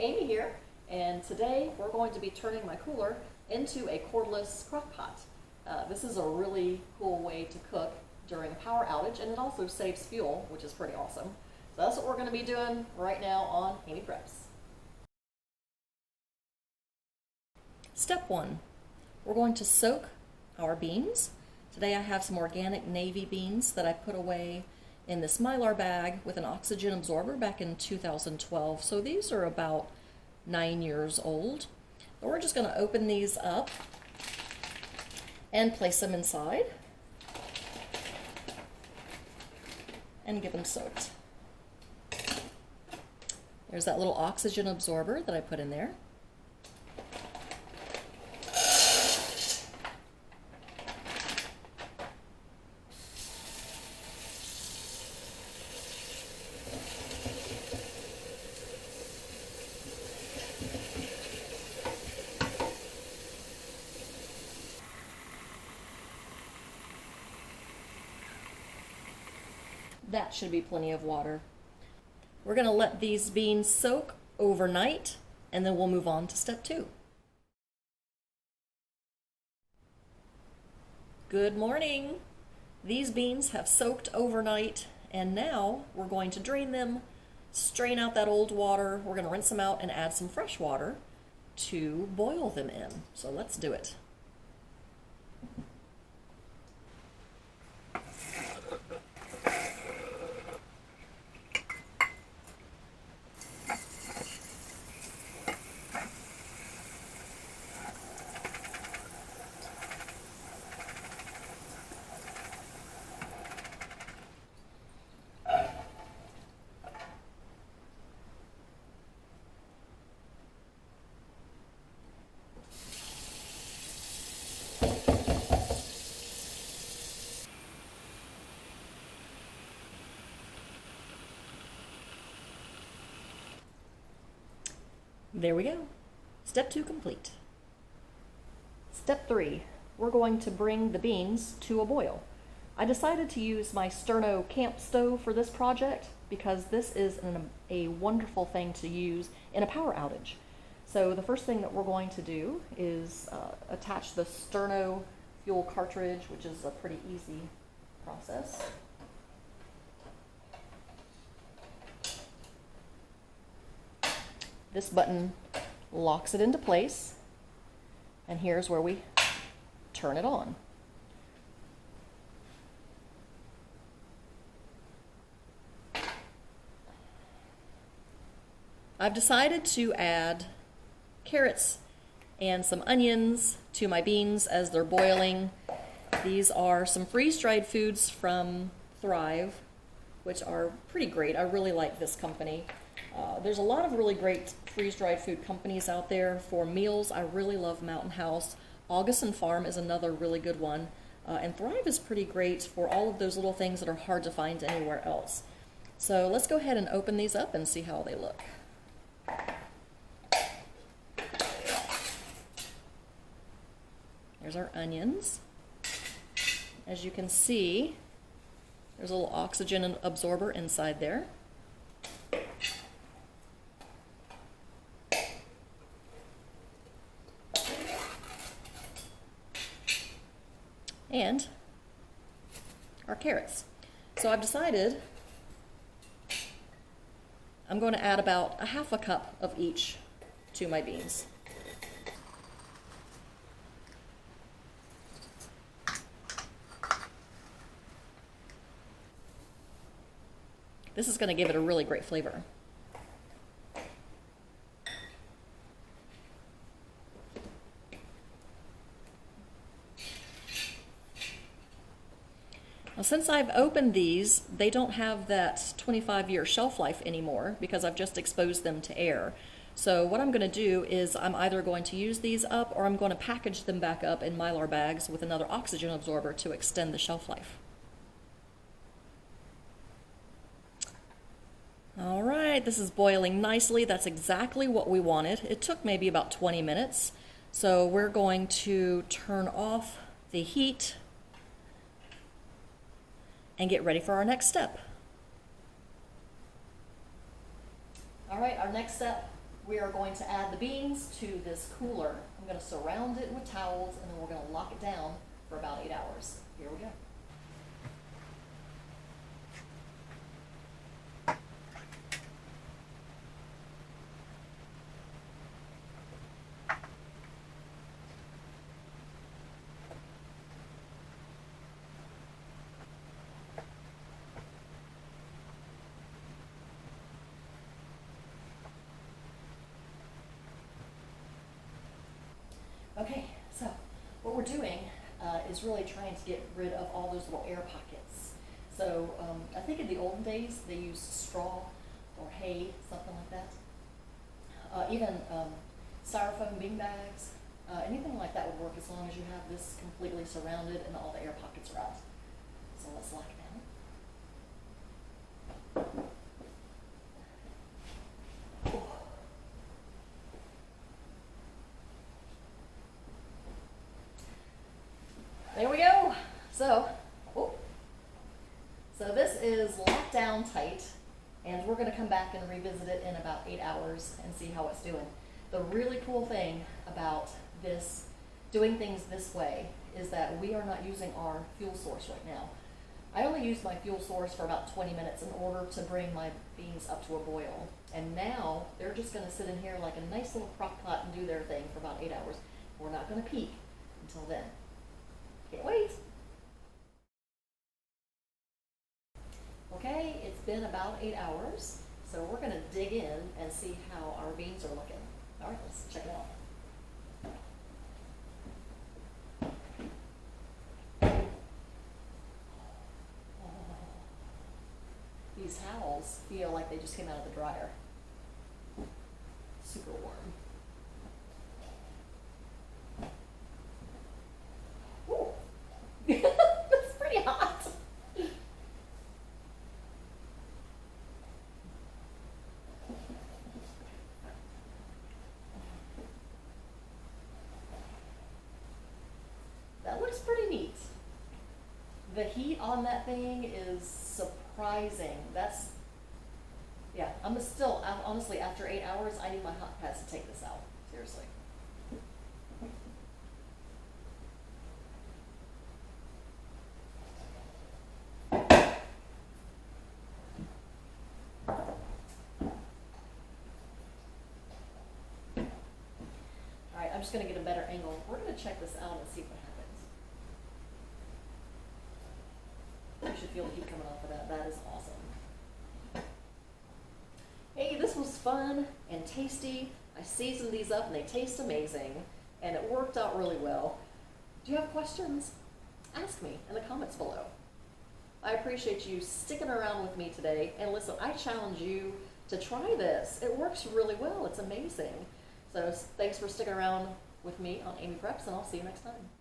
Amy here, and today we're going to be turning my cooler into a cordless crock pot. This is a really cool way to cook during a power outage, and it also saves fuel, which is pretty awesome. So that's what we're going to be doing right now on Amy Preps. Step 1, we're going to soak our beans. Today I have some organic navy beans that I put away in this Mylar bag with an oxygen absorber back in 2012. So these are about 9 years old. And we're just going to open these up and place them inside and get them soaked. There's that little oxygen absorber that I put in there. That should be plenty of water. We're going to let these beans soak overnight, and then we'll move on to step 2. Good morning. These beans have soaked overnight, and now we're going to drain them, strain out that old water. We're going to rinse them out and add some fresh water to boil them in. So let's do it. There we go. Step 2 complete. Step 3, we're going to bring the beans to a boil. I decided to use my Sterno camp stove for this project because this is a wonderful thing to use in a power outage. So the first thing that we're going to do is attach the Sterno fuel cartridge, which is a pretty easy process. This button locks it into place, and here's where we turn it on. I've decided to add carrots and some onions to my beans as they're boiling. These are some freeze-dried foods from Thrive, which are pretty great. I really like this company. There's a lot of really great freeze-dried food companies out there for meals. I really love Mountain House. August and Farm is another really good one. And Thrive is pretty great for all of those little things that are hard to find anywhere else. So let's go ahead and open these up and see how they look. There's our onions. As you can see, there's a little oxygen absorber inside there. And our carrots. So I've decided I'm going to add about a half a cup of each to my beans. This is going to give it a really great flavor. Now, since I've opened these, they don't have that 25-year shelf life anymore because I've just exposed them to air. So what I'm going to do is I'm either going to use these up or I'm going to package them back up in Mylar bags with another oxygen absorber to extend the shelf life. All right, this is boiling nicely. That's exactly what we wanted. It took maybe about 20 minutes. So we're going to turn off the heat and get ready for our next step. All right, our next step we are going to add the beans to this cooler. I'm going to surround it with towels, and then we're going to lock it down for about 8 hours. Here we go. Okay, so what we're doing is really trying to get rid of all those little air pockets. So I think in the olden days they used straw or hay, something like that. Even styrofoam bean bags, anything like that would work as long as you have this completely surrounded and all the air pockets are out. So let's lock it down. There we go. So this is locked down tight, and we're going to come back and revisit it in about 8 hours and see how it's doing. The really cool thing about this, doing things this way, is that we are not using our fuel source right now. I only used my fuel source for about 20 minutes in order to bring my beans up to a boil. And now they're just going to sit in here like a nice little crock pot and do their thing for about 8 hours. We're not going to peek until then. Can't wait. Okay, it's been about 8 hours, so we're going to dig in and see how our beans are looking. All right, let's check it out. These towels feel like they just came out of the dryer. Super warm. That's pretty hot. That looks pretty neat. The heat on that thing is surprising. Yeah, honestly, after 8 hours, I need my hot pads to take this out. Seriously. I'm just going to get a better angle. We're going to check this out and see what happens. You should feel the heat coming off of that. That is awesome. Hey, this was fun and tasty. I seasoned these up and they taste amazing. And it worked out really well. Do you have questions? Ask me in the comments below. I appreciate you sticking around with me today. And listen, I challenge you to try this. It works really well. It's amazing. So thanks for sticking around with me on Amy Preps, and I'll see you next time.